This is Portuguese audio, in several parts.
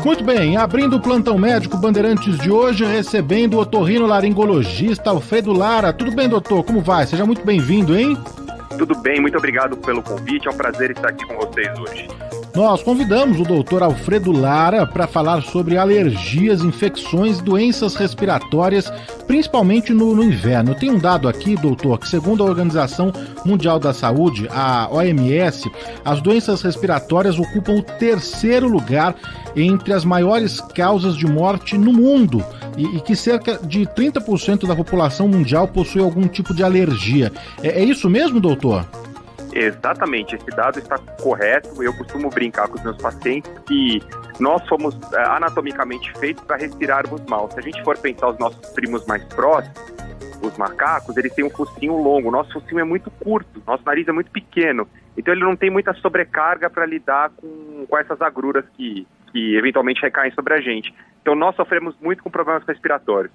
Muito bem, abrindo o Plantão Médico Bandeirantes de hoje, recebendo o otorrinolaringologista Alfredo Lara. Tudo bem, doutor? Como vai? Seja muito bem-vindo, hein? Tudo bem, muito obrigado pelo convite, é um prazer estar aqui com vocês hoje. Nós convidamos o doutor Alfredo Lara para falar sobre alergias, infecções e doenças respiratórias, principalmente no inverno. Tem um dado aqui, doutor, que segundo a Organização Mundial da Saúde, a OMS, as doenças respiratórias ocupam o terceiro lugar entre as maiores causas de morte no mundo e que cerca de 30% da população mundial possui algum tipo de alergia. É isso mesmo, doutor? Exatamente, esse dado está correto. Eu costumo brincar com os meus pacientes que nós fomos anatomicamente feitos para respirarmos mal. Se a gente for pensar os nossos primos mais próximos, os macacos, eles têm um focinho longo. O nosso focinho é muito curto, nosso nariz é muito pequeno. Então ele não tem muita sobrecarga para lidar com essas agruras que eventualmente recaem sobre a gente. Então nós sofremos muito com problemas respiratórios.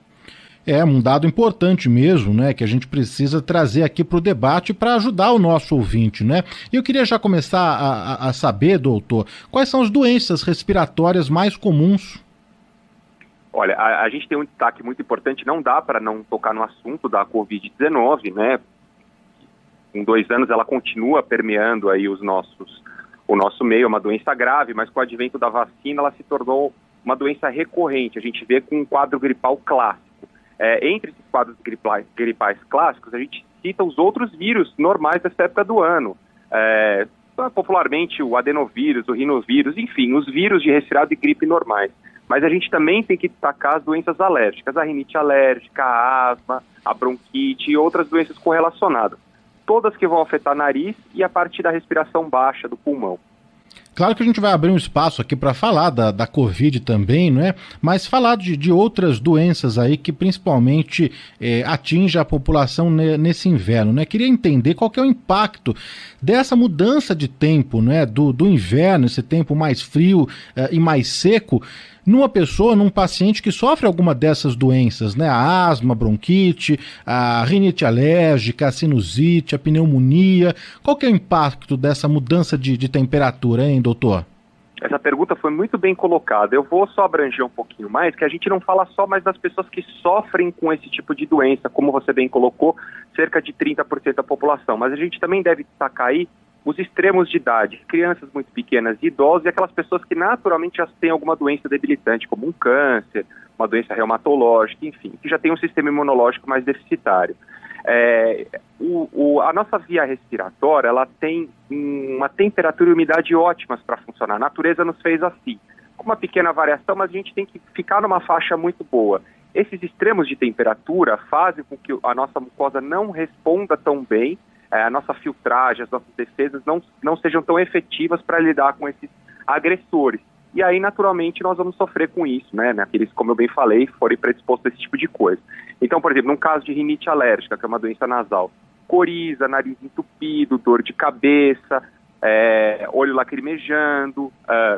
É um dado importante mesmo, né, que a gente precisa trazer aqui para o debate para ajudar o nosso ouvinte, né? E eu queria já começar a saber, doutor, quais são as doenças respiratórias mais comuns? Olha, a gente tem um destaque muito importante, não dá para não tocar no assunto da Covid-19, né? Em 2 anos ela continua permeando aí o nosso meio, é uma doença grave, mas com o advento da vacina ela se tornou uma doença recorrente, a gente vê com um quadro gripal clássico. Entre esses quadros gripais clássicos, a gente cita os outros vírus normais dessa época do ano. Popularmente o adenovírus, o rinovírus, enfim, os vírus de resfriado e gripe normais. Mas a gente também tem que destacar as doenças alérgicas, a rinite alérgica, a asma, a bronquite e outras doenças correlacionadas. Todas que vão afetar nariz e a parte da respiração baixa do pulmão. Claro que a gente vai abrir um espaço aqui para falar da Covid também, não é? Mas falar de outras doenças aí que principalmente atingem a população nesse inverno, né? Queria entender qual que é o impacto dessa mudança de tempo, né? Do inverno, esse tempo mais frio e mais seco, numa pessoa, num paciente que sofre alguma dessas doenças, né? A asma, a bronquite, a rinite alérgica, a sinusite, a pneumonia. Qual que é o impacto dessa mudança de temperatura, hein, doutor? Essa pergunta foi muito bem colocada. Eu vou só abranger um pouquinho mais, que a gente não fala só mais das pessoas que sofrem com esse tipo de doença, como você bem colocou, cerca de 30% da população. Mas a gente também deve destacar aí os extremos de idade, crianças muito pequenas e idosos e aquelas pessoas que naturalmente já têm alguma doença debilitante, como um câncer, uma doença reumatológica, enfim, que já tem um sistema imunológico mais deficitário. A nossa via respiratória, ela tem uma temperatura e umidade ótimas para funcionar. A natureza nos fez assim, com uma pequena variação, mas a gente tem que ficar numa faixa muito boa. Esses extremos de temperatura fazem com que a nossa mucosa não responda tão bem, a nossa filtragem, as nossas defesas não sejam tão efetivas para lidar com esses agressores. E aí, naturalmente, nós vamos sofrer com isso, né? Aqueles, como eu bem falei, forem predispostos a esse tipo de coisa. Então, por exemplo, num caso de rinite alérgica, que é uma doença nasal, coriza, nariz entupido, dor de cabeça, olho lacrimejando,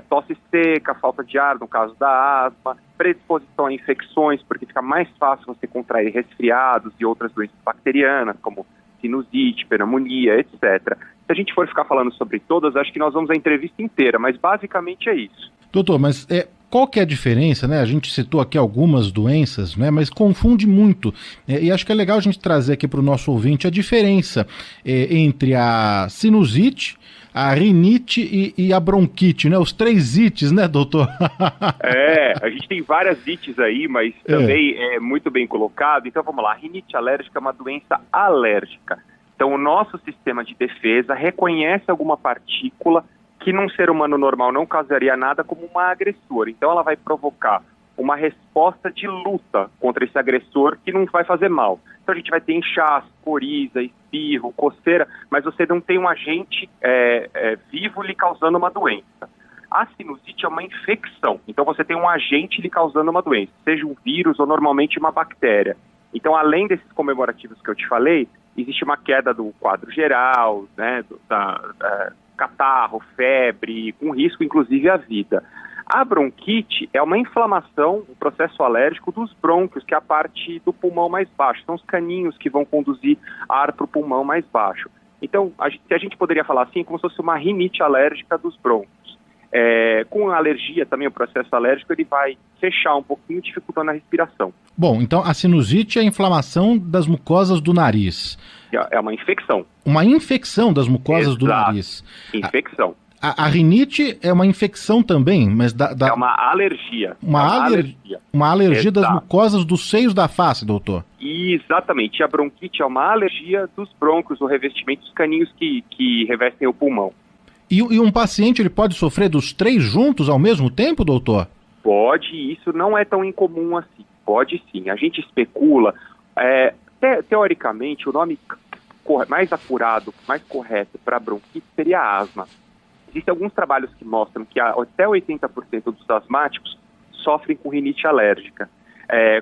tosse seca, falta de ar, no caso da asma, predisposição a infecções, porque fica mais fácil você contrair resfriados e outras doenças bacterianas, como sinusite, pneumonia, etc. Se a gente for ficar falando sobre todas, acho que nós vamos a entrevista inteira, mas basicamente é isso. Doutor, mas qual que é a diferença, né? A gente citou aqui algumas doenças, né? Mas confunde muito. E acho que é legal a gente trazer aqui para o nosso ouvinte a diferença entre a sinusite, a rinite e a bronquite, né? Os 3 ites, né, doutor? A gente tem várias ites aí, mas também é muito bem colocado. Então vamos lá, a rinite alérgica é uma doença alérgica. Então o nosso sistema de defesa reconhece alguma partícula que num ser humano normal não causaria nada como uma agressora. Então ela vai provocar uma resposta de luta contra esse agressor que não vai fazer mal. Então a gente vai ter inchaço, coriza, espirro, coceira, mas você não tem um agente vivo lhe causando uma doença. A sinusite é uma infecção, então você tem um agente lhe causando uma doença, seja um vírus ou normalmente uma bactéria. Então, além desses comemorativos que eu te falei, existe uma queda do quadro geral, né, catarro, febre, com risco inclusive à vida. A bronquite é uma inflamação, um processo alérgico dos brônquios, que é a parte do pulmão mais baixo. São os caninhos que vão conduzir ar para o pulmão mais baixo. Então, a gente poderia falar assim, como se fosse uma rinite alérgica dos brônquios. Com a alergia também, o processo alérgico, ele vai fechar um pouquinho, dificultando a respiração. Bom, então a sinusite é a inflamação das mucosas do nariz. É uma infecção. Uma infecção das mucosas do nariz. Infecção. A rinite é uma infecção também, mas é uma alergia. Uma alergia das mucosas dos seios da face, doutor. Exatamente. A bronquite é uma alergia dos brônquios, o revestimento dos caninhos que revestem o pulmão. E um paciente ele pode sofrer dos 3 juntos ao mesmo tempo, doutor? Pode, isso não é tão incomum assim. Pode sim. A gente especula. Teoricamente, o nome mais acurado, mais correto para bronquite seria asma. Existem alguns trabalhos que mostram que até 80% dos asmáticos sofrem com rinite alérgica.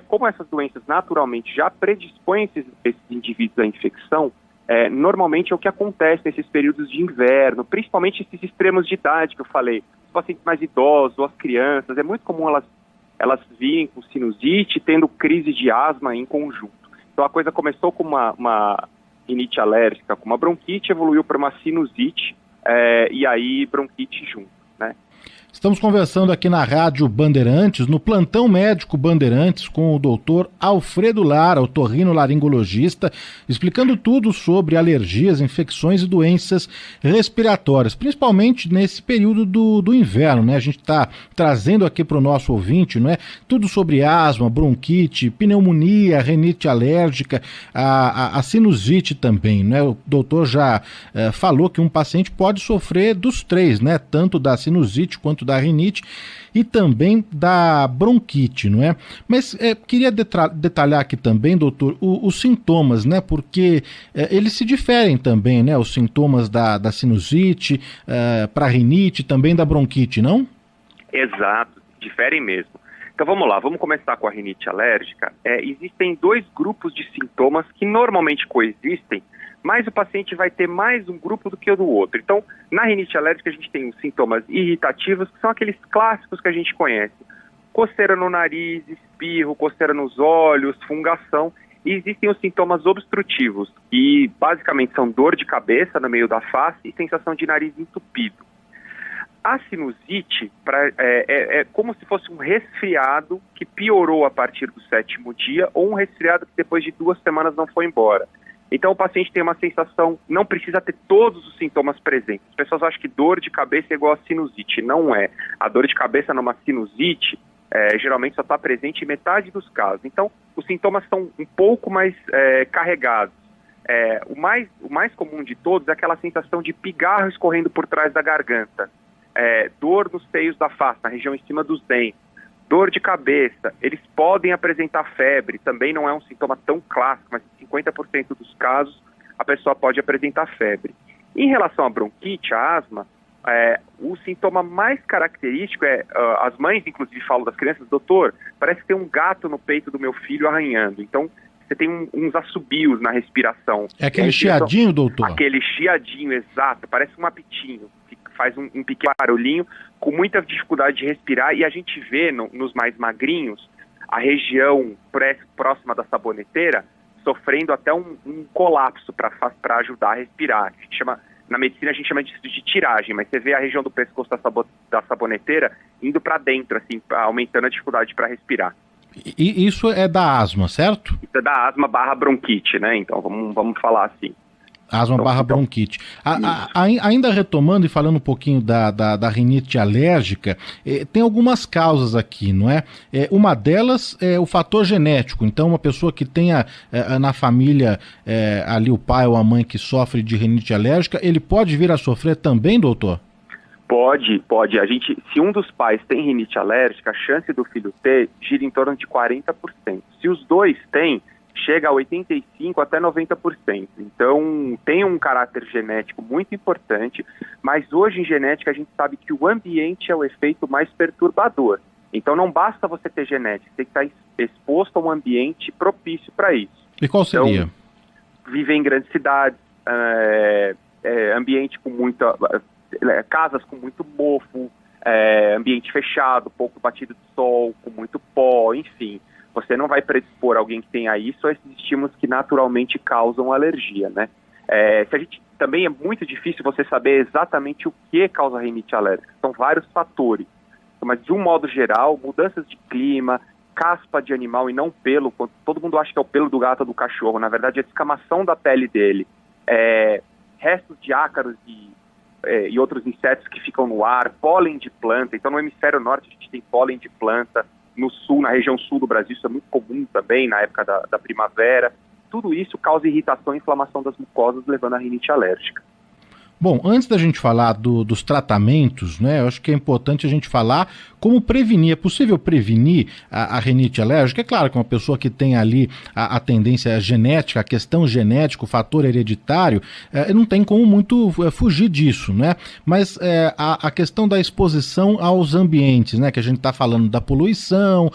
Como essas doenças naturalmente já predispõem esses indivíduos à infecção, normalmente é o que acontece nesses períodos de inverno, principalmente esses extremos de idade que eu falei, os pacientes mais idosos, ou as crianças, é muito comum elas virem com sinusite, tendo crise de asma em conjunto. Então a coisa começou com uma rinite alérgica, com uma bronquite, evoluiu para uma sinusite, e aí bronquite junto, né? Estamos conversando aqui na Rádio Bandeirantes, no Plantão Médico Bandeirantes, com o doutor Alfredo Lara, otorrinolaringologista, explicando tudo sobre alergias, infecções e doenças respiratórias, principalmente nesse período do inverno, né? A gente está trazendo aqui para o nosso ouvinte, não é? Tudo sobre asma, bronquite, pneumonia, rinite alérgica, a sinusite também, né? O doutor já falou que um paciente pode sofrer dos 3, né? Tanto da sinusite quanto da rinite e também da bronquite, não é? Mas queria detalhar aqui também, doutor, os sintomas, né? Porque eles se diferem também, né? Os sintomas da sinusite, para a rinite, também da bronquite, não? Exato, diferem mesmo. Então vamos lá, vamos começar com a rinite alérgica. Existem 2 grupos de sintomas que normalmente coexistem, mas o paciente vai ter mais um grupo do que o do outro. Então, na rinite alérgica, a gente tem os sintomas irritativos, que são aqueles clássicos que a gente conhece. Coceira no nariz, espirro, coceira nos olhos, fungação. E existem os sintomas obstrutivos, que basicamente são dor de cabeça no meio da face e sensação de nariz entupido. A sinusite é como se fosse um resfriado que piorou a partir do 7º dia, ou um resfriado que depois de 2 semanas não foi embora. Então o paciente tem uma sensação, não precisa ter todos os sintomas presentes. As pessoas acham que dor de cabeça é igual a sinusite. Não é. A dor de cabeça numa sinusite geralmente só está presente em metade dos casos. Então os sintomas são um pouco mais carregados. O mais comum de todos é aquela sensação de pigarro escorrendo por trás da garganta. Dor nos seios da face, na região em cima dos dentes. Dor de cabeça, eles podem apresentar febre, também não é um sintoma tão clássico, mas em 50% dos casos a pessoa pode apresentar febre. Em relação à bronquite, à asma, o sintoma mais característico as mães inclusive falam das crianças, doutor, parece que tem um gato no peito do meu filho arranhando, então você tem uns assobios na respiração. É aquele chiadinho, doutor? Aquele chiadinho, exato, parece um apitinho, que faz um pequeno barulhinho, com muita dificuldade de respirar, e a gente vê nos mais magrinhos, a região próxima da saboneteira, sofrendo até um colapso para ajudar a respirar. Na medicina a gente chama disso de tiragem, mas você vê a região do pescoço da saboneteira indo para dentro, assim, aumentando a dificuldade para respirar. E isso é da asma, certo? Isso é da asma / bronquite, né? Então vamos falar assim. Asma / bronquite. Ainda retomando e falando um pouquinho da rinite alérgica, tem algumas causas aqui, não é? Uma delas é o fator genético. Então, uma pessoa que tenha na família ali o pai ou a mãe que sofre de rinite alérgica, ele pode vir a sofrer também, doutor? Pode. Se um dos pais tem rinite alérgica, a chance do filho ter gira em torno de 40%. Se os dois têm, chega a 85% até 90%. Então, tem um caráter genético muito importante, mas hoje em genética a gente sabe que o ambiente é o efeito mais perturbador. Então, não basta você ter genética, tem que estar exposto a um ambiente propício para isso. E qual seria? Então, viver em grandes cidades, ambiente com muita... casas com muito mofo, ambiente fechado, pouco batido de sol, com muito pó, enfim... Você não vai predispor alguém que tenha isso a esses estímulos que naturalmente causam alergia, né? Se a gente também é muito difícil você saber exatamente o que causa rinite alérgica. São vários fatores. Mas, de um modo geral, mudanças de clima, caspa de animal e não pelo, todo mundo acha que é o pelo do gato ou do cachorro, na verdade é a descamação da pele dele, restos de ácaros e outros insetos que ficam no ar, pólen de planta. Então, no hemisfério norte a gente tem pólen de planta, no sul, na região sul do Brasil, isso é muito comum também, na época da primavera. Tudo isso causa irritação e inflamação das mucosas, levando à rinite alérgica. Bom, antes da gente falar dos tratamentos, né, eu acho que é importante a gente falar como prevenir. É possível prevenir a rinite alérgica? É claro que uma pessoa que tem ali a tendência genética, a questão genética, o fator hereditário, não tem como muito fugir disso, né? Mas a questão da exposição aos ambientes, né, que a gente está falando da poluição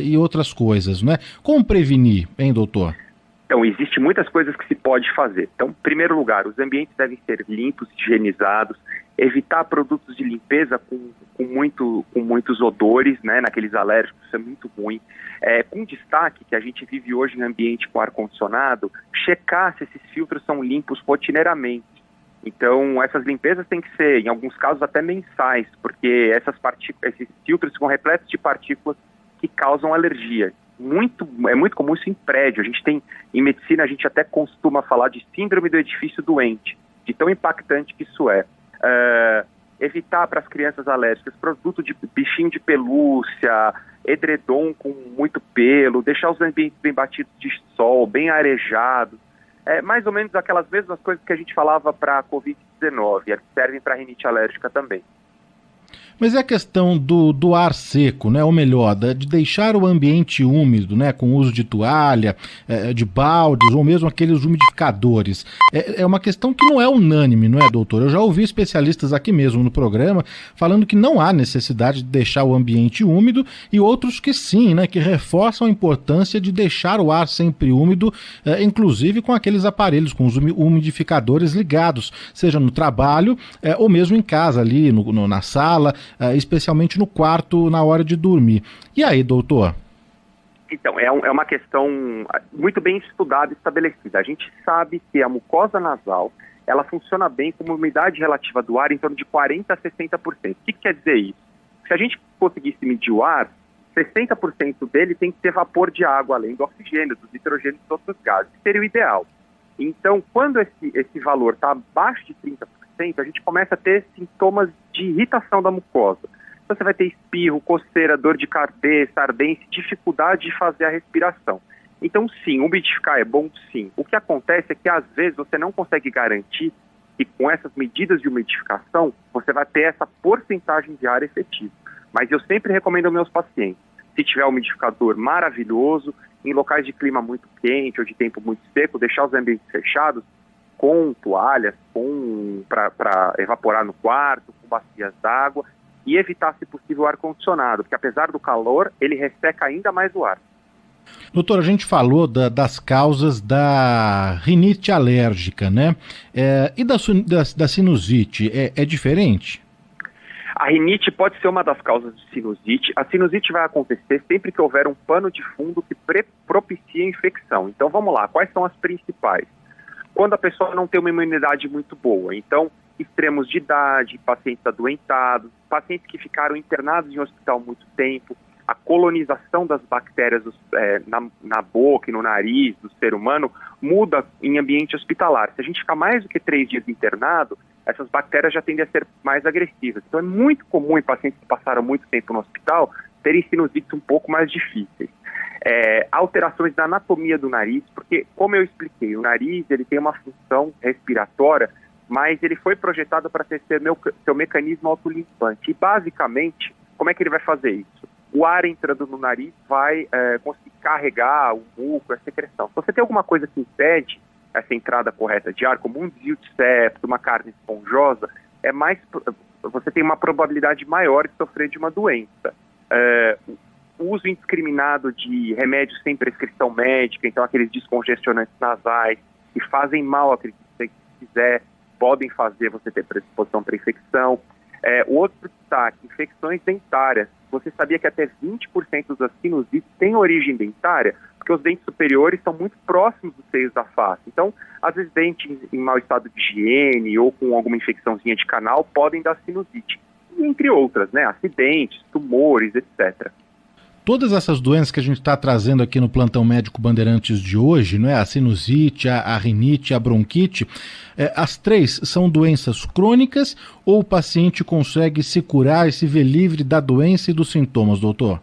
e outras coisas, né? Como prevenir, hein, doutor? Então, existem muitas coisas que se pode fazer. Então, em primeiro lugar, os ambientes devem ser limpos, higienizados, evitar produtos de limpeza com muitos odores, né, naqueles alérgicos, isso é muito ruim. Com destaque que a gente vive hoje em ambiente com ar-condicionado, checar se esses filtros são limpos rotineiramente. Então, essas limpezas têm que ser, em alguns casos, até mensais, porque esses filtros ficam repletos de partículas que causam alergia. É muito comum isso em prédio. A gente tem, em medicina, a gente até costuma falar de síndrome do edifício doente, de tão impactante que isso é. Evitar para as crianças alérgicas produto de bichinho de pelúcia, edredom com muito pelo, deixar os ambientes bem batidos de sol, bem arejados. Mais ou menos aquelas mesmas coisas que a gente falava para a Covid-19, servem para a rinite alérgica também. Mas é a questão do ar seco, né? Ou melhor, de deixar o ambiente úmido, né? Com o uso de toalha, de baldes ou mesmo aqueles umidificadores. É uma questão que não é unânime, não é, doutor? Eu já ouvi especialistas aqui mesmo no programa falando que não há necessidade de deixar o ambiente úmido e outros que sim, né? Que reforçam a importância de deixar o ar sempre úmido, inclusive com aqueles aparelhos, com os umidificadores ligados, seja no trabalho ou mesmo em casa ali, na sala, especialmente no quarto na hora de dormir. E aí, doutor? Então, é uma questão muito bem estudada e estabelecida. A gente sabe que a mucosa nasal, ela funciona bem com uma umidade relativa do ar em torno de 40% a 60%. O que quer dizer isso? Se a gente conseguisse medir o ar, 60% dele tem que ter vapor de água, além do oxigênio, dos nitrogênios e outros gases. Seria o ideal. Então, quando esse valor está abaixo de 30%, a gente começa a ter sintomas de irritação da mucosa. Então, você vai ter espirro, coceira, dor de cabeça, ardência, dificuldade de fazer a respiração. Então, sim, umidificar é bom, sim. O que acontece é que, às vezes, você não consegue garantir que, com essas medidas de umidificação, você vai ter essa porcentagem de ar efetivo. Mas eu sempre recomendo aos meus pacientes, se tiver um umidificador maravilhoso, em locais de clima muito quente ou de tempo muito seco, deixar os ambientes fechados, com toalhas, para evaporar no quarto, com bacias d'água, e evitar, se possível, o ar-condicionado, porque apesar do calor, ele resseca ainda mais o ar. Doutor, a gente falou das causas da rinite alérgica, né? E da sinusite, é diferente? A rinite pode ser uma das causas de sinusite. A sinusite vai acontecer sempre que houver um pano de fundo que propicia a infecção. Então, vamos lá, quais são as principais? Quando a pessoa não tem uma imunidade muito boa. Então, extremos de idade, pacientes adoentados, pacientes que ficaram internados em hospital muito tempo, a colonização das bactérias na boca e no nariz do ser humano muda em ambiente hospitalar. Se a gente ficar mais do que 3 dias internado, essas bactérias já tendem a ser mais agressivas. Então, é muito comum em pacientes que passaram muito tempo no hospital terem sinusites um pouco mais difíceis. Alterações na anatomia do nariz, porque, como eu expliquei, o nariz ele tem uma função respiratória, mas ele foi projetado para ter seu mecanismo autolimpante. E, basicamente, como é que ele vai fazer isso? O ar entrando no nariz vai conseguir carregar o muco, a secreção. Se você tem alguma coisa que impede essa entrada correta de ar, como um desvio de septo, uma carne esponjosa, você tem uma probabilidade maior de sofrer de uma doença. O uso indiscriminado de remédios sem prescrição médica, então aqueles descongestionantes nasais, que fazem mal, acredito que se quiser, podem fazer você ter predisposição para infecção. O outro destaque, infecções dentárias. você sabia que até 20% das sinusites têm origem dentária? Porque os dentes superiores são muito próximos dos seios da face. Então, às vezes, dentes em mau estado de higiene ou com alguma infecçãozinha de canal podem dar sinusite. E, entre outras, né? Acidentes, tumores, etc. Todas essas doenças que a gente está trazendo aqui no Plantão Médico Bandeirantes de hoje, não é? A sinusite, a rinite, a bronquite, as três são doenças crônicas ou o paciente consegue se curar e se ver livre da doença e dos sintomas, doutor?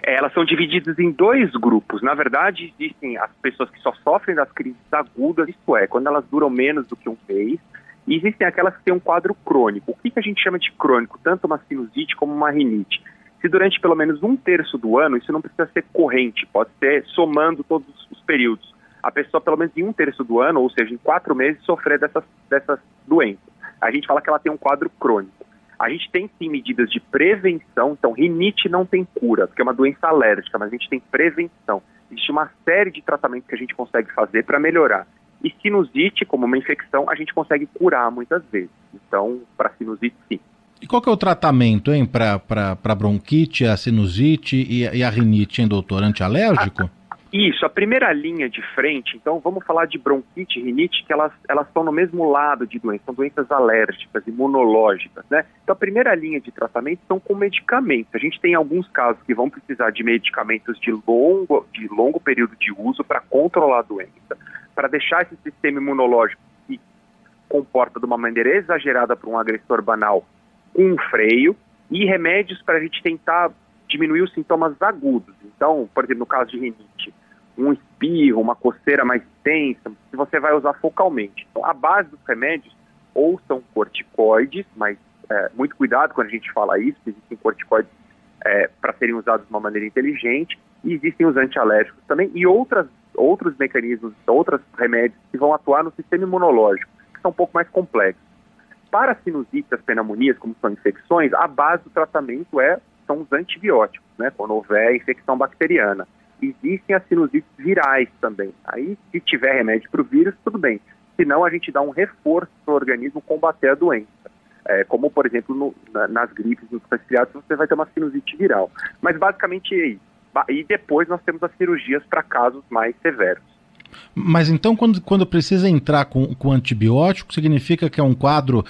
Elas são divididas em dois grupos. Na verdade, existem as pessoas que só sofrem das crises agudas, isto é, quando elas duram menos do que um mês, e existem aquelas que têm um quadro crônico. O que a gente chama de crônico? Tanto uma sinusite como uma rinite. Se durante pelo menos 1/3 do ano, isso não precisa ser corrente, pode ser somando todos os períodos. A pessoa, pelo menos em 1/3 do ano, ou seja, em 4 meses, sofrer dessas doenças. A gente fala que ela tem um quadro crônico. A gente tem, sim, medidas de prevenção. Então, rinite não tem cura, porque é uma doença alérgica, mas a gente tem prevenção. Existe uma série de tratamentos que a gente consegue fazer para melhorar. E sinusite, como uma infecção, a gente consegue curar muitas vezes. Então, para sinusite, sim. E qual que é o tratamento, hein, para bronquite, a sinusite e a rinite, hein, doutor? Antialérgico? Isso, a primeira linha de frente, então vamos falar de bronquite e rinite, que elas estão no mesmo lado de doença, são doenças alérgicas, imunológicas, né? Então a primeira linha de tratamento são com medicamentos. A gente tem alguns casos que vão precisar de medicamentos de longo período de uso para controlar a doença, para deixar esse sistema imunológico que comporta de uma maneira exagerada para um agressor banal com um freio, e remédios para a gente tentar diminuir os sintomas agudos. Então, por exemplo, no caso de rinite, um espirro, uma coceira mais intensa, que você vai usar focalmente. Então, a base dos remédios ou são corticoides, mas muito cuidado quando a gente fala isso, existem corticoides para serem usados de uma maneira inteligente, e existem os antialérgicos também, e outros mecanismos, outros remédios que vão atuar no sistema imunológico, que são um pouco mais complexos. Para sinusite, as pneumonias, como são infecções, a base do tratamento são os antibióticos, né, quando houver infecção bacteriana. Existem as sinusites virais também. Aí, se tiver remédio para o vírus, tudo bem. Senão, a gente dá um reforço para o organismo combater a doença. Como, por exemplo, nas gripes, nos resfriados, você vai ter uma sinusite viral. Mas, basicamente, é isso. E depois nós temos as cirurgias para casos mais severos. Mas então, quando precisa entrar com antibiótico, significa que é um quadro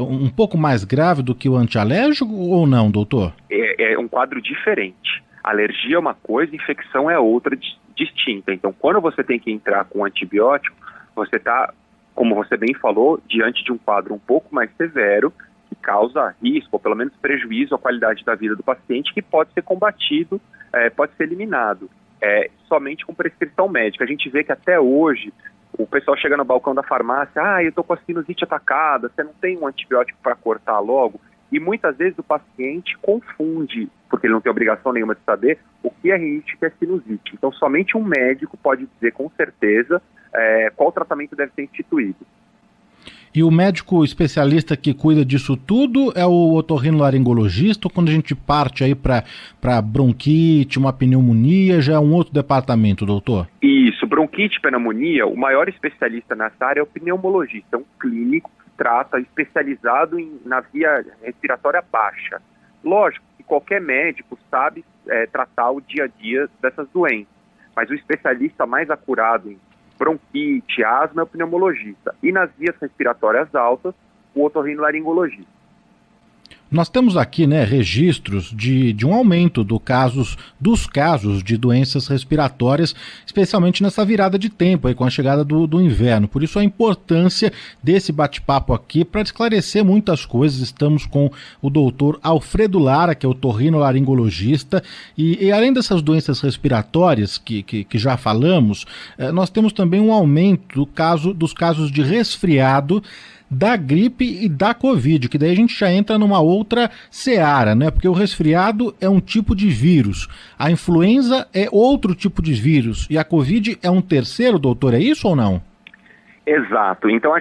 um pouco mais grave do que o antialérgico ou não, doutor? É um quadro diferente. Alergia é uma coisa, infecção é outra distinta. Então, quando você tem que entrar com antibiótico, você está, como você bem falou, diante de um quadro um pouco mais severo, que causa risco, ou pelo menos prejuízo à qualidade da vida do paciente, que pode ser combatido, pode ser eliminado. Somente com prescrição médica. A gente vê que até hoje o pessoal chega no balcão da farmácia, eu estou com a sinusite atacada, você não tem um antibiótico para cortar logo? E muitas vezes o paciente confunde, porque ele não tem obrigação nenhuma de saber, o que é rinite e o que é sinusite. Então somente um médico pode dizer com certeza qual tratamento deve ser instituído. E o médico especialista que cuida disso tudo é o otorrinolaringologista, ou quando a gente parte aí para bronquite, uma pneumonia, já é um outro departamento, doutor? Isso, bronquite, pneumonia, o maior especialista nessa área é o pneumologista, é um clínico que trata, especializado na via respiratória baixa. Lógico que qualquer médico sabe tratar o dia a dia dessas doenças, mas o especialista mais acurado em bronquite, asma é o pneumologista. E nas vias respiratórias altas, o otorrinolaringologista. Nós temos aqui, registros de um aumento dos casos de doenças respiratórias, especialmente nessa virada de tempo, aí, com a chegada do inverno. Por isso a importância desse bate-papo aqui para esclarecer muitas coisas. Estamos com o doutor Alfredo Lara, que é otorrinolaringologista, e além dessas doenças respiratórias que já falamos, nós temos também um aumento dos casos de resfriado, da gripe e da Covid, que daí a gente já entra numa outra seara, né? Porque o resfriado é um tipo de vírus, a influenza é outro tipo de vírus e a Covid é um terceiro, doutor, é isso ou não? Exato, então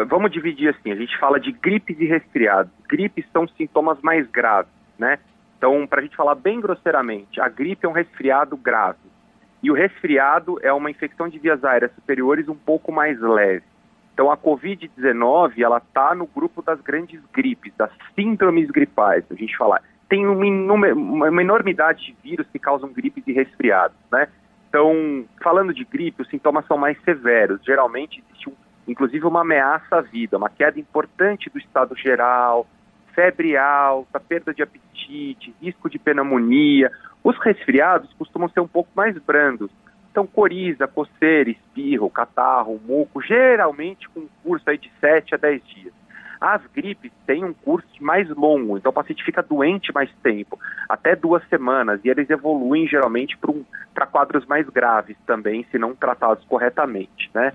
vamos dividir assim, a gente fala de gripe e resfriado. Gripes são sintomas mais graves, né? Então, para a gente falar bem grosseiramente, a gripe é um resfriado grave e o resfriado é uma infecção de vias aéreas superiores um pouco mais leve. Então, a Covid-19, ela está no grupo das grandes gripes, das síndromes gripais. A gente fala tem uma enormidade de vírus que causam gripes e resfriados, né? Então, falando de gripe, os sintomas são mais severos. Geralmente existe, inclusive, uma ameaça à vida, uma queda importante do estado geral, febre alta, perda de apetite, risco de pneumonia. Os resfriados costumam ser um pouco mais brandos. Então, coriza, coceira, espirro, catarro, muco, geralmente com um curso aí de 7 a 10 dias. As gripes têm um curso mais longo, então o paciente fica doente mais tempo, até 2 semanas, e eles evoluem geralmente para quadros mais graves também, se não tratados corretamente, né?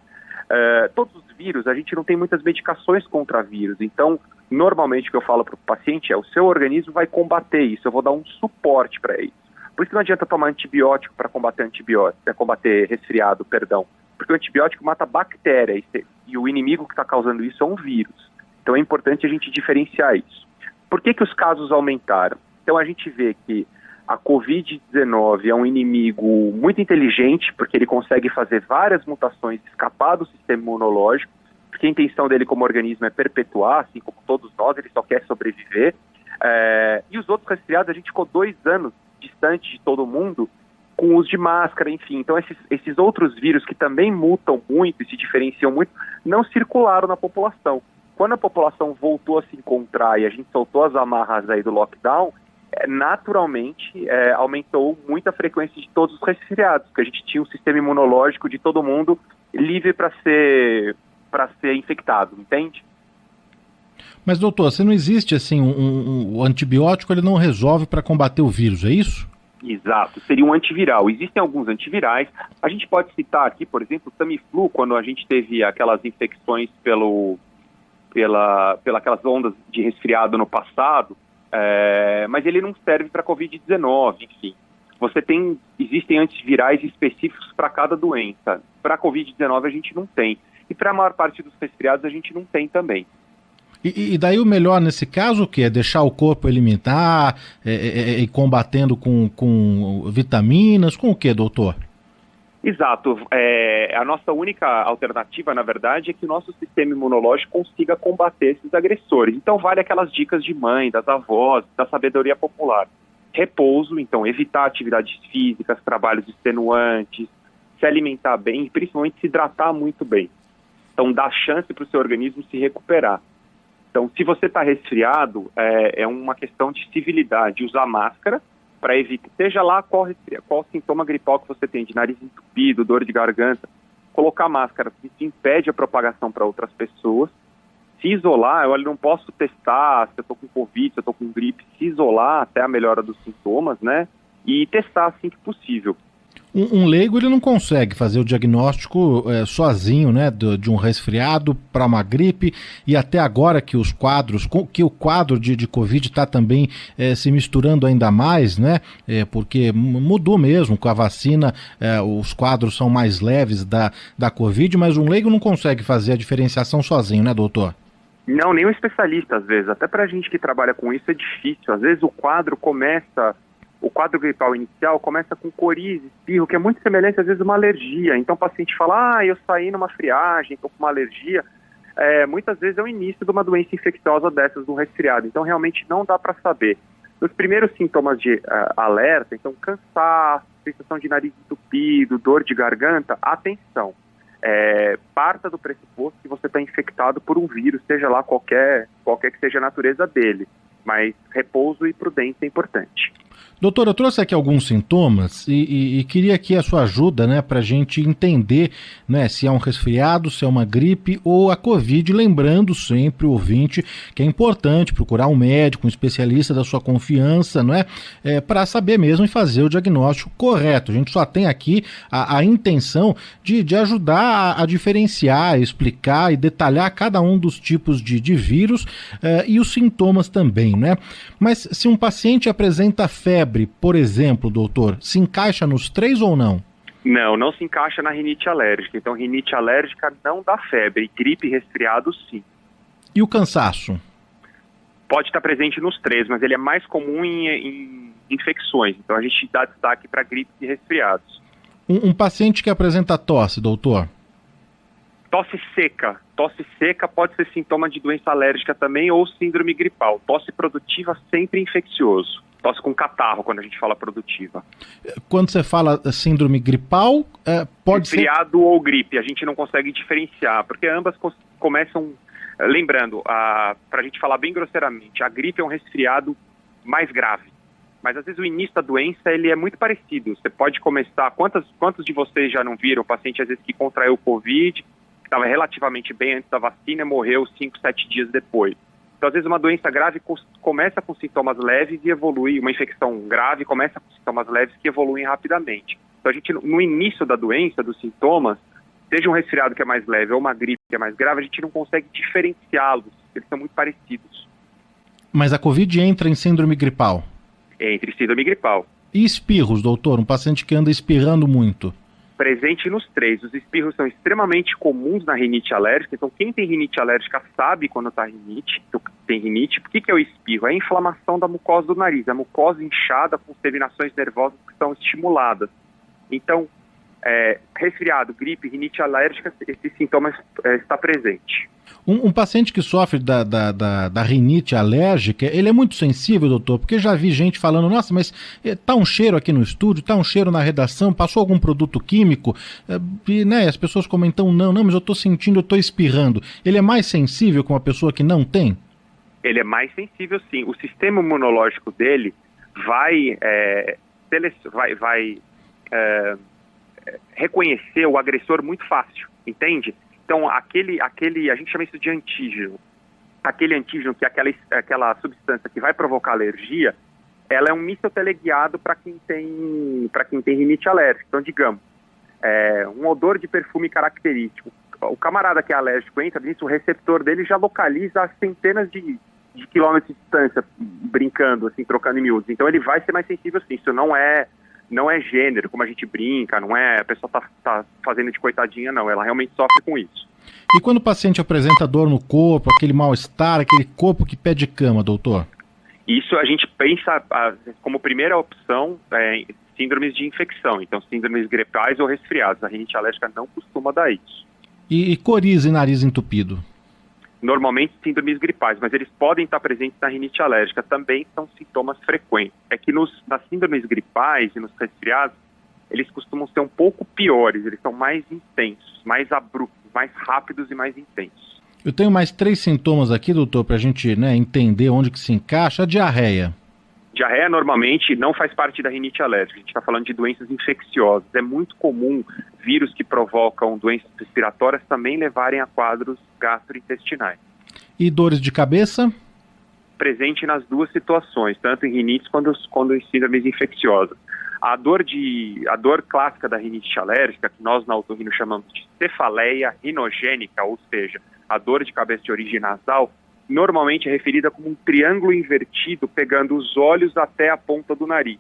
Todos os vírus, a gente não tem muitas medicações contra vírus, então normalmente o que eu falo para o paciente é: o seu organismo vai combater isso, eu vou dar um suporte para isso. Por isso que não adianta tomar antibiótico para combater resfriado, porque o antibiótico mata bactéria e o inimigo que está causando isso é um vírus. Então é importante a gente diferenciar isso. Por que os casos aumentaram? Então a gente vê que a Covid-19 é um inimigo muito inteligente, porque ele consegue fazer várias mutações, escapar do sistema imunológico, porque a intenção dele como organismo é perpetuar, assim como todos nós, ele só quer sobreviver. E os outros resfriados, a gente ficou 2 anos distante de todo mundo, com uso de máscara, enfim. Então esses outros vírus que também mutam muito e se diferenciam muito, não circularam na população. Quando a população voltou a se encontrar e a gente soltou as amarras aí do lockdown, naturalmente aumentou muito a frequência de todos os resfriados, porque a gente tinha um sistema imunológico de todo mundo livre para ser infectado, entende? Mas, doutor, se não existe assim o antibiótico, ele não resolve para combater o vírus, é isso? Exato, seria um antiviral. Existem alguns antivirais. A gente pode citar aqui, por exemplo, o Tamiflu, quando a gente teve aquelas infecções pelas ondas de resfriado no passado, mas ele não serve para Covid-19, enfim. Existem antivirais específicos para cada doença. Para a Covid-19 a gente não tem. E para a maior parte dos resfriados a gente não tem também. E daí o melhor nesse caso o que? É deixar o corpo eliminar, e combatendo com vitaminas, com o que, doutor? Exato. A nossa única alternativa, na verdade, é que o nosso sistema imunológico consiga combater esses agressores. Então, vale aquelas dicas de mãe, das avós, da sabedoria popular. Repouso, então, evitar atividades físicas, trabalhos extenuantes, se alimentar bem e, principalmente, se hidratar muito bem. Então, dá chance para o seu organismo se recuperar. Então, se você está resfriado, é uma questão de civilidade, usar máscara, para evitar, seja lá qual sintoma gripal que você tem, de nariz entupido, dor de garganta, colocar máscara, isso impede a propagação para outras pessoas. Se isolar, eu não posso testar se eu estou com Covid, se eu estou com gripe, se isolar até a melhora dos sintomas, né? E testar assim que possível. Um leigo ele não consegue fazer o diagnóstico sozinho, né, de um resfriado para uma gripe, e até agora que o quadro de Covid está também se misturando ainda mais, né, porque mudou mesmo com a vacina, os quadros são mais leves da Covid, mas um leigo não consegue fazer a diferenciação sozinho, né, doutor? Não, nem um especialista às vezes, até para a gente que trabalha com isso é difícil, às vezes o quadro gripal inicial começa com coriza, espirro, que é muito semelhante, às vezes, a uma alergia. Então, o paciente fala, eu saí numa friagem, estou com uma alergia. Muitas vezes é o início de uma doença infecciosa dessas, do resfriado. Então, realmente, não dá para saber. Os primeiros sintomas de alerta, então, cansaço, sensação de nariz entupido, dor de garganta, atenção. Parta do pressuposto que você está infectado por um vírus, seja lá qualquer que seja a natureza dele. Mas repouso e prudência é importante. Doutor, eu trouxe aqui alguns sintomas e queria aqui a sua ajuda, né, para a gente entender, né, se é um resfriado, se é uma gripe ou a Covid, lembrando sempre o ouvinte que é importante procurar um médico, um especialista da sua confiança, não é, para saber mesmo e fazer o diagnóstico correto. A gente só tem aqui a intenção de ajudar a diferenciar, explicar e detalhar cada um dos tipos de vírus e os sintomas também, né? Mas se um paciente apresenta febre, por exemplo, doutor, se encaixa nos 3 ou não? Não se encaixa na rinite alérgica. Então, rinite alérgica não dá febre. Gripe e resfriado, sim. E o cansaço? Pode estar presente nos 3, mas ele é mais comum em infecções. Então, a gente dá destaque para gripe e resfriados. Um paciente que apresenta tosse, doutor? Tosse seca. Tosse seca pode ser sintoma de doença alérgica também ou síndrome gripal. Tosse produtiva sempre infeccioso. Tosse com catarro, quando a gente fala produtiva. Quando você fala síndrome gripal, pode ser... Resfriado ou gripe, a gente não consegue diferenciar, porque ambas começam... Lembrando, para a gente falar bem grosseiramente, a gripe é um resfriado mais grave. Mas às vezes o início da doença ele é muito parecido. Você pode começar... Quantos de vocês já não viram o paciente, às vezes, que contraiu o Covid, que estava relativamente bem antes da vacina e morreu 5, 7 dias depois? Então, às vezes, uma doença grave começa com sintomas leves e evolui. Uma infecção grave começa com sintomas leves que evoluem rapidamente. Então, a gente, no início da doença, dos sintomas, seja um resfriado que é mais leve ou uma gripe que é mais grave, a gente não consegue diferenciá-los, eles são muito parecidos. Mas a Covid entra em síndrome gripal? Entre síndrome gripal. E espirros, doutor? Um paciente que anda espirrando muito? Presente nos 3. Os espirros são extremamente comuns na rinite alérgica, então quem tem rinite alérgica sabe quando tem rinite. O que é o espirro? É a inflamação da mucosa do nariz, a mucosa inchada com terminações nervosas que são estimuladas. Então, resfriado, gripe, rinite alérgica, esse sintoma está presente. Um paciente que sofre da rinite alérgica, ele é muito sensível, doutor? Porque já vi gente falando, nossa, mas tá um cheiro aqui no estúdio, tá um cheiro na redação, passou algum produto químico, e né, as pessoas comentam, não, mas eu tô sentindo, eu tô espirrando. Ele é mais sensível que uma pessoa que não tem? Ele é mais sensível, sim. O sistema imunológico dele vai reconhecer o agressor muito fácil, entende? Então, a gente chama isso de antígeno. Aquele antígeno, que é aquela substância que vai provocar alergia, ela é um míssil teleguiado para quem tem rinite alérgica. Então, digamos, um odor de perfume característico. O camarada que é alérgico entra nisso, o receptor dele já localiza a centenas de quilômetros de distância, brincando, assim, trocando em miúdos. Então, ele vai ser mais sensível, sim. Isso não é gênero, como a gente brinca, não é a pessoa tá fazendo de coitadinha, não. Ela realmente sofre com isso. E quando o paciente apresenta dor no corpo, aquele mal-estar, aquele corpo que pede cama, doutor? Isso a gente pensa como primeira opção síndromes de infecção, então síndromes gripais ou resfriados. A rinite alérgica não costuma dar isso. E coriza e nariz entupido? Normalmente síndromes gripais, mas eles podem estar presentes na rinite alérgica, também são sintomas frequentes. É que nas síndromes gripais e nos resfriados, eles costumam ser um pouco piores, eles são mais intensos, mais abruptos, mais rápidos e mais intensos. Eu tenho mais 3 sintomas aqui, doutor, para a gente entender onde que se encaixa. A diarreia. Diarreia normalmente não faz parte da rinite alérgica, a gente está falando de doenças infecciosas. É muito comum vírus que provocam doenças respiratórias também levarem a quadros gastrointestinais. E dores de cabeça? Presente nas duas situações, tanto em rinites quanto em síndromes infecciosas. A dor clássica da rinite alérgica, que nós na otorrino chamamos de cefaleia rinogênica, ou seja, a dor de cabeça de origem nasal, normalmente é referida como um triângulo invertido, pegando os olhos até a ponta do nariz.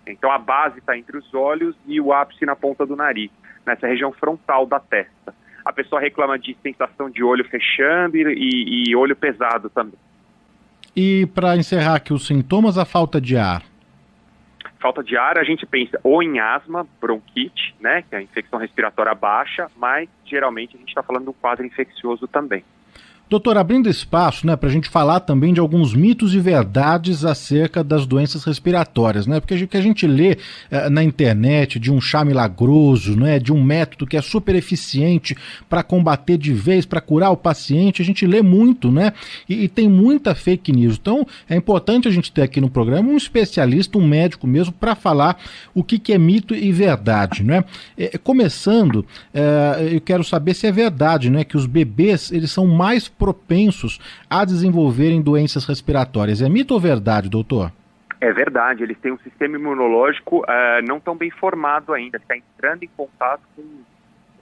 Então a base está entre os olhos e o ápice na ponta do nariz, nessa região frontal da testa. A pessoa reclama de sensação de olho fechando e olho pesado também. E para encerrar aqui os sintomas, a falta de ar? Falta de ar, a gente pensa ou em asma, bronquite, né, que é a infecção respiratória baixa, mas geralmente a gente está falando de um quadro infeccioso também. Doutor, abrindo espaço, para a gente falar também de alguns mitos e verdades acerca das doenças respiratórias, porque o que a gente lê na internet de um chá milagroso, de um método que é super eficiente para combater de vez, para curar o paciente, a gente lê muito, e tem muita fake news. Então, é importante a gente ter aqui no programa um especialista, um médico mesmo, para falar o que é mito e verdade, Começando, eu quero saber se é verdade, que os bebês, eles são mais propensos a desenvolverem doenças respiratórias. É mito ou verdade, doutor? É verdade, eles têm um sistema imunológico não tão bem formado ainda, está entrando em contato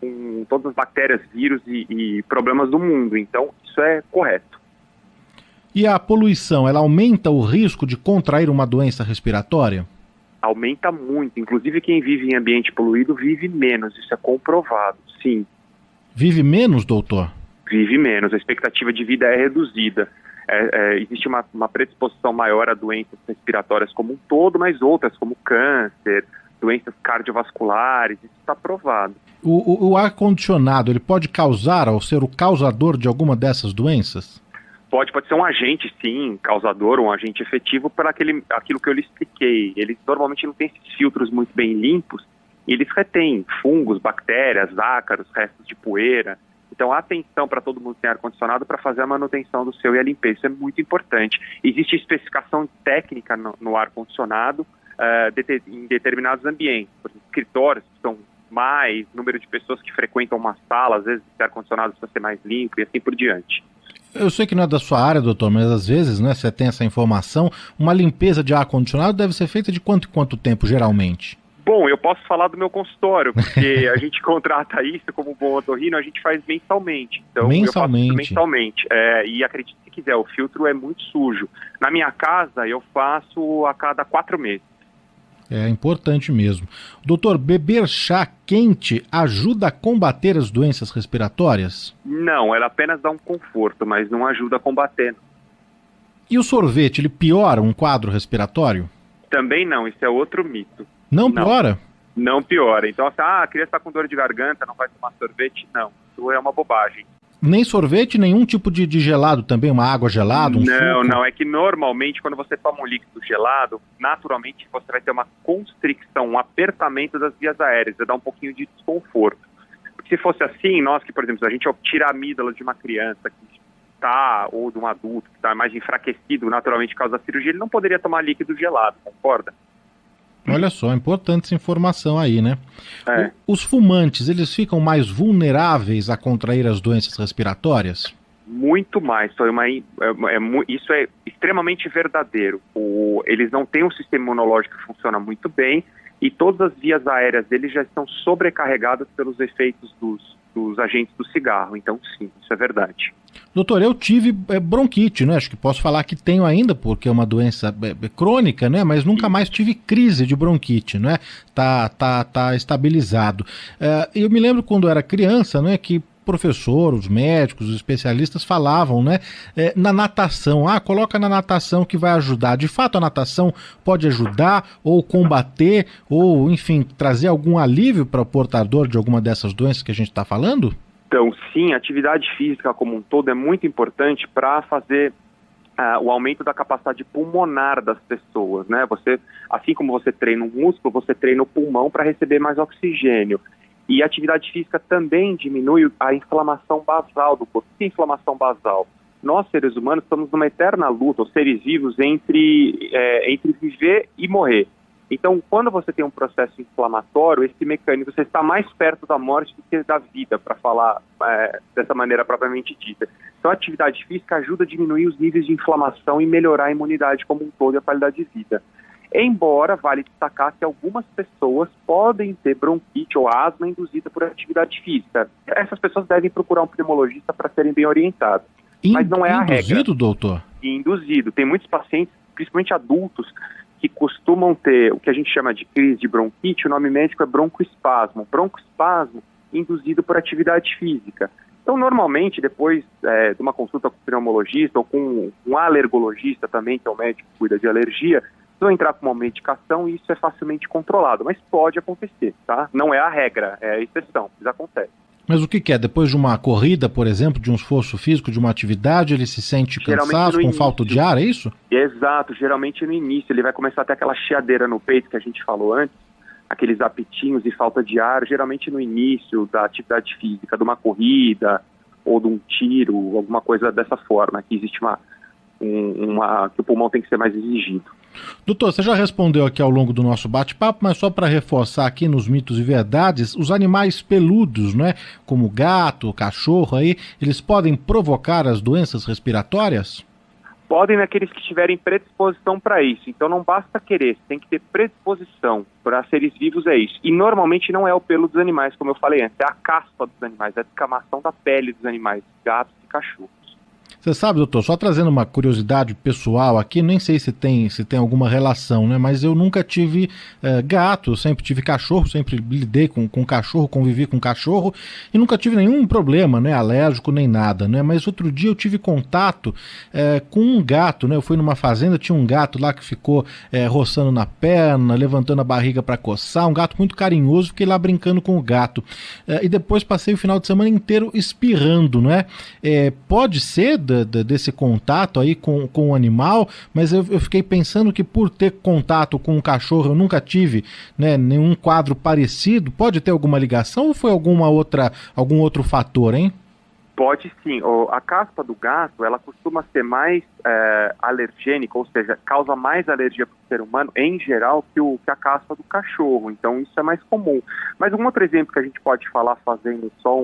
com todas as bactérias, vírus e problemas do mundo, então isso é correto. E a poluição, ela aumenta o risco de contrair uma doença respiratória? Aumenta muito, inclusive quem vive em ambiente poluído vive menos, isso é comprovado, sim. Vive menos, doutor? Vive menos, a expectativa de vida é reduzida. Existe uma predisposição maior a doenças respiratórias como um todo, mas outras como câncer, doenças cardiovasculares, isso está provado. O ar-condicionado, ele pode causar, ou ser o causador de alguma dessas doenças? Pode ser um agente, sim, causador, um agente efetivo para aquilo que eu lhe expliquei. Eles normalmente não têm esses filtros muito bem limpos e eles retêm fungos, bactérias, ácaros, restos de poeira. Então, atenção para todo mundo que tem ar-condicionado para fazer a manutenção do seu e a limpeza. Isso é muito importante. Existe especificação técnica no ar-condicionado em determinados ambientes. Por exemplo, escritórios que são mais, número de pessoas que frequentam uma sala, às vezes o ar-condicionado precisa ser mais limpo e assim por diante. Eu sei que não é da sua área, doutor, mas às vezes, né, você tem essa informação, uma limpeza de ar-condicionado deve ser feita de quanto em quanto tempo, geralmente? Bom, eu posso falar do meu consultório, porque a gente contrata isso como bom otorrino, a gente faz mensalmente. Então, mensalmente? Eu faço mensalmente. E acredite se quiser, o filtro é muito sujo. Na minha casa, eu faço a cada 4 meses. É importante mesmo. Doutor, beber chá quente ajuda a combater as doenças respiratórias? Não, ela apenas dá um conforto, mas não ajuda a combater. E o sorvete, ele piora um quadro respiratório? Também não, isso é outro mito. Não piora? Não piora. Então, a criança está com dor de garganta, não vai tomar sorvete? Não, isso é uma bobagem. Nem sorvete, nenhum tipo de gelado também, uma água gelada, um suco? Não, é que normalmente quando você toma um líquido gelado, naturalmente você vai ter uma constricção, um apertamento das vias aéreas, vai dar um pouquinho de desconforto. Porque se fosse assim, nós que, por exemplo, se a gente tira a amígdala de uma criança que está, ou de um adulto que está mais enfraquecido naturalmente por causa da cirurgia, ele não poderia tomar líquido gelado, concorda? Olha só, importante essa informação aí, né? É. Os fumantes, eles ficam mais vulneráveis a contrair as doenças respiratórias? Muito mais. Isso é extremamente verdadeiro. Eles não têm um sistema imunológico que funciona muito bem e todas as vias aéreas deles já estão sobrecarregadas pelos efeitos dos agentes do cigarro. Então, sim, isso é verdade. Doutor, eu tive bronquite, né? Acho que posso falar que tenho ainda, porque é uma doença crônica, né? Mas nunca mais tive crise de bronquite, né? Tá estabilizado. Eu me lembro quando eu era criança, né? Que professor, os médicos, os especialistas falavam, né? Na natação, coloca na natação que vai ajudar. De fato, a natação pode ajudar ou combater ou, enfim, trazer algum alívio para o portador de alguma dessas doenças que a gente está falando? Então, sim, a atividade física como um todo é muito importante para fazer o aumento da capacidade pulmonar das pessoas, né? Assim como você treina um músculo, você treina o pulmão para receber mais oxigênio. E a atividade física também diminui a inflamação basal do corpo. O que é inflamação basal? Nós, seres humanos, estamos numa eterna luta, os seres vivos, entre viver e morrer. Então, quando você tem um processo inflamatório, esse mecanismo, você está mais perto da morte do que da vida, para falar dessa maneira propriamente dita. Então, a atividade física ajuda a diminuir os níveis de inflamação e melhorar a imunidade como um todo e a qualidade de vida. Embora, vale destacar que algumas pessoas podem ter bronquite ou asma induzida por atividade física. Essas pessoas devem procurar um pneumologista para serem bem orientadas. Mas não é a regra. Induzido, doutor? Induzido. Tem muitos pacientes, principalmente adultos, que costumam ter o que a gente chama de crise de bronquite. O nome médico é broncoespasmo. Broncoespasmo induzido por atividade física. Então, normalmente, depois de uma consulta com o pneumologista ou com um alergologista também, que é o médico que cuida de alergia, vão entrar com uma medicação e isso é facilmente controlado. Mas pode acontecer, tá? Não é a regra, é a exceção, isso acontece. Mas o que é? Depois de uma corrida, por exemplo, de um esforço físico, de uma atividade, ele se sente cansado, com falta de ar, é isso? Exato, geralmente no início ele vai começar a ter aquela chiadeira no peito que a gente falou antes, aqueles apitinhos e falta de ar, geralmente no início da atividade física, de uma corrida ou de um tiro, alguma coisa dessa forma, que existe que o pulmão tem que ser mais exigido. Doutor, você já respondeu aqui ao longo do nosso bate-papo, mas só para reforçar aqui nos mitos e verdades, os animais peludos, né, como gato, cachorro, aí, eles podem provocar as doenças respiratórias? Podem naqueles que tiverem predisposição para isso. Então não basta querer, tem que ter predisposição. Para seres vivos é isso. E normalmente não é o pelo dos animais, como eu falei antes, é a caspa dos animais, é a descamação da pele dos animais, gatos e cachorros. Você sabe, doutor, só trazendo uma curiosidade pessoal aqui, nem sei se tem alguma relação, né? Mas eu nunca tive gato, eu sempre tive cachorro, sempre lidei com cachorro, convivi com cachorro e nunca tive nenhum problema, né? Alérgico nem nada, né? Mas outro dia eu tive contato com um gato, né? Eu fui numa fazenda, tinha um gato lá que ficou roçando na perna, levantando a barriga para coçar, um gato muito carinhoso, fiquei lá brincando com o gato. E depois passei o final de semana inteiro espirrando, né? Pode ser desse contato aí com o animal, mas eu fiquei pensando que por ter contato com o cachorro eu nunca tive, né, nenhum quadro parecido. Pode ter alguma ligação ou foi algum outro fator, hein? Pode sim. A caspa do gato, ela costuma ser mais alergênica, ou seja, causa mais alergia para o ser humano, em geral, que a caspa do cachorro. Então, isso é mais comum. Mas um outro exemplo que a gente pode falar, fazendo só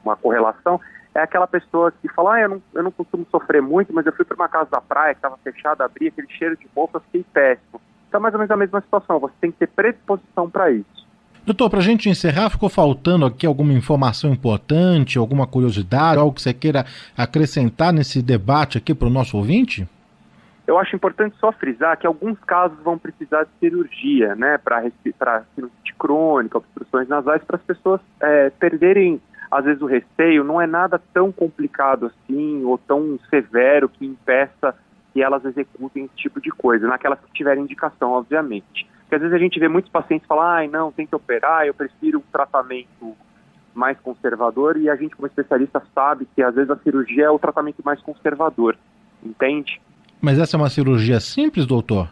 uma correlação, é aquela pessoa que fala, eu não costumo sofrer muito, mas eu fui para uma casa da praia que estava fechada, abri aquele cheiro de mofo, eu fiquei péssimo. Então, é mais ou menos a mesma situação. Você tem que ter predisposição para isso. Doutor, para a gente encerrar, ficou faltando aqui alguma informação importante, alguma curiosidade, algo que você queira acrescentar nesse debate aqui para o nosso ouvinte? Eu acho importante só frisar que alguns casos vão precisar de cirurgia, né, para sinusite crônica, obstruções nasais, para as pessoas perderem, às vezes, o receio. Não é nada tão complicado assim, ou tão severo que impeça que elas executem esse tipo de coisa, naquelas que tiverem indicação, obviamente. Porque às vezes a gente vê muitos pacientes falar, não, tem que operar, eu prefiro um tratamento mais conservador, e a gente, como especialista, sabe que às vezes a cirurgia é o tratamento mais conservador, entende? Mas essa é uma cirurgia simples, doutor?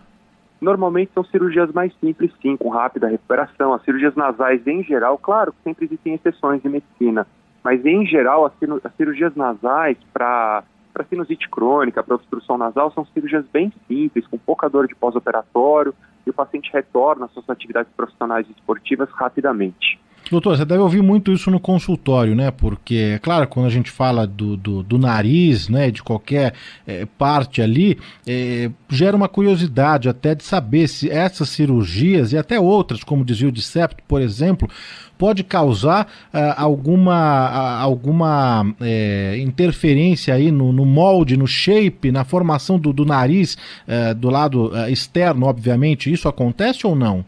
Normalmente são cirurgias mais simples, sim, com rápida recuperação. As cirurgias nasais, em geral, claro que sempre existem exceções de medicina, mas em geral as cirurgias nasais para sinusite crônica, para obstrução nasal, são cirurgias bem simples, com pouca dor de pós-operatório, e o paciente retorna às suas atividades profissionais e esportivas rapidamente. Doutor, você deve ouvir muito isso no consultório, né? Porque, é claro, quando a gente fala do nariz, né, de qualquer parte ali, gera uma curiosidade até de saber se essas cirurgias, e até outras, como desvio de septo, por exemplo, pode causar alguma interferência aí no molde, no shape, na formação do nariz, do lado externo, obviamente. Isso acontece ou não?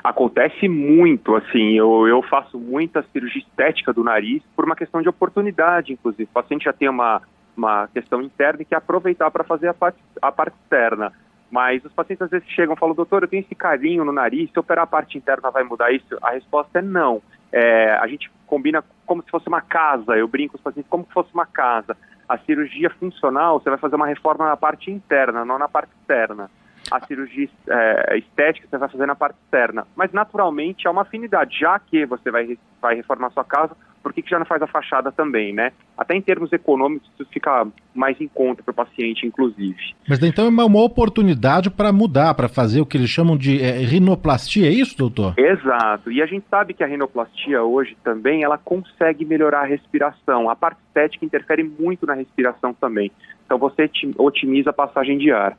Acontece muito, assim, eu faço muita cirurgia estética do nariz por uma questão de oportunidade, inclusive. O paciente já tem uma questão interna e quer aproveitar para fazer a parte externa. Mas os pacientes às vezes chegam e falam, doutor, eu tenho esse carinho no nariz, se operar a parte interna vai mudar isso? A resposta é não. A gente combina como se fosse uma casa, eu brinco com os pacientes como se fosse uma casa. A cirurgia funcional, você vai fazer uma reforma na parte interna, não na parte externa. A cirurgia estética você vai fazer na parte externa. Mas, naturalmente, há uma afinidade. Já que você vai reformar sua casa, por que já não faz a fachada também, né? Até em termos econômicos, isso fica mais em conta para o paciente, inclusive. Mas, então, é uma oportunidade para mudar, para fazer o que eles chamam de rinoplastia, é isso, doutor? Exato. E a gente sabe que a rinoplastia hoje também, ela consegue melhorar a respiração. A parte estética interfere muito na respiração também. Então, você otimiza a passagem de ar.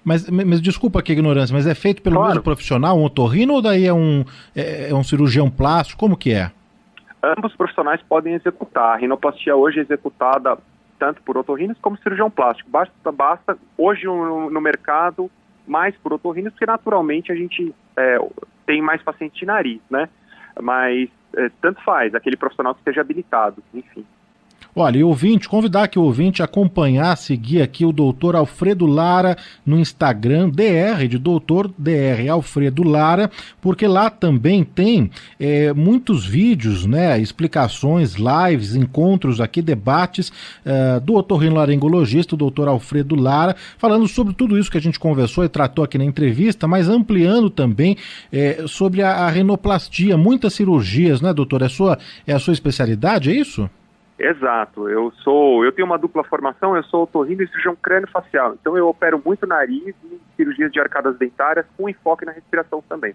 Mas desculpa aqui a ignorância, mas é feito pelo mesmo profissional, um otorrino, ou daí é um cirurgião plástico? Como que é? Ambos profissionais podem executar. A rinoplastia hoje é executada tanto por otorrinos como cirurgião plástico. Basta hoje no mercado mais por otorrinos, porque naturalmente a gente tem mais paciente de nariz, né? Mas tanto faz, aquele profissional que esteja habilitado, enfim. Olha, e convidar aqui o ouvinte a acompanhar, seguir aqui o doutor Alfredo Lara no Instagram, de doutor DR Alfredo Lara, porque lá também tem muitos vídeos, né, explicações, lives, encontros aqui, debates do otorrinolaringologista, o doutor Alfredo Lara, falando sobre tudo isso que a gente conversou e tratou aqui na entrevista, mas ampliando também sobre a rinoplastia, muitas cirurgias, né, doutor? É a sua especialidade, é isso? Exato, eu tenho uma dupla formação, eu sou otorrino e cirurgião crânio-facial, então eu opero muito nariz e cirurgias de arcadas dentárias com enfoque na respiração também.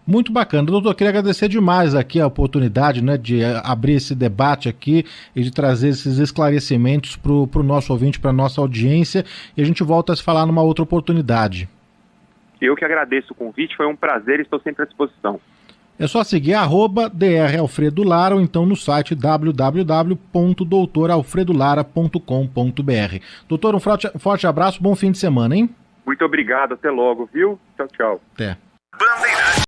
Muito bacana. Doutor, queria agradecer demais aqui a oportunidade, né, de abrir esse debate aqui e de trazer esses esclarecimentos para o nosso ouvinte, para a nossa audiência, e a gente volta a se falar numa outra oportunidade. Eu que agradeço o convite, foi um prazer e estou sempre à disposição. É só seguir @Dr. Alfredo Lara ou então no site www.doutoralfredolara.com.br. Doutor, um forte abraço, bom fim de semana, hein? Muito obrigado, até logo, viu? Tchau, tchau. Até.